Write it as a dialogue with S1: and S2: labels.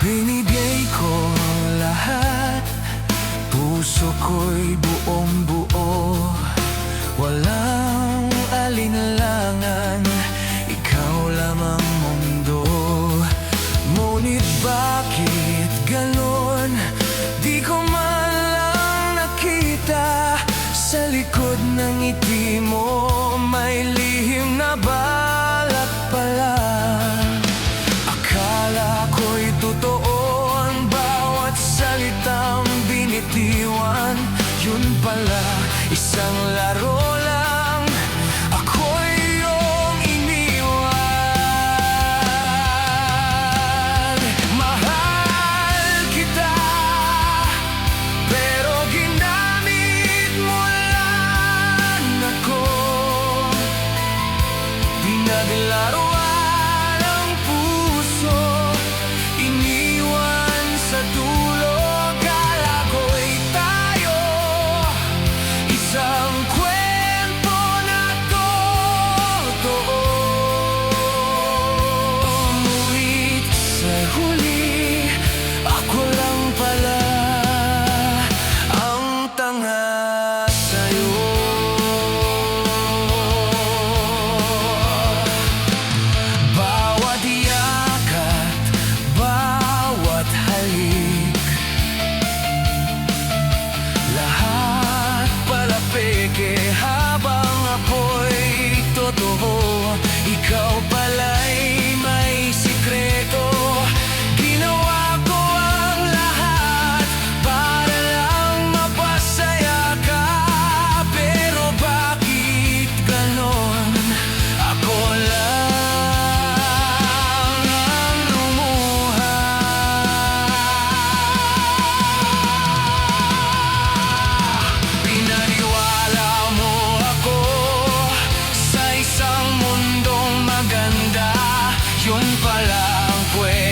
S1: Binigay ko lahat, puso ko'y buong-buo. Walang alinlangan, ikaw lamang mundo. Ngunit bakit ganon? Di ko man lang nakita. Sa likod ng ngiti mo, may lihim na balak pala. Akala ko'y totoo ang bawat salitang binitiwan. Yun pala, isang laro lang. Ako'y iyong iniwan. Mahal kita, pero ginamit mo lang ako. Pinaglaruan ang puso, iniwan sa dulo. Akala ko'y tayo, isang kwento na totoo. Ngunit sa huli, ako lang pala ang tanga sa'yo. Bawat yakat, bawat halik, lahat pala peke habang ako'y totoo. Ikaw pala'y may sikreto. Ginawa ko ang lahat para lang mapasaya ka. Pero bakit ganon? Ako lang ang lumuha. Pinaniwala mo ako sa isang mundong maganda. Yun pala ang kwento.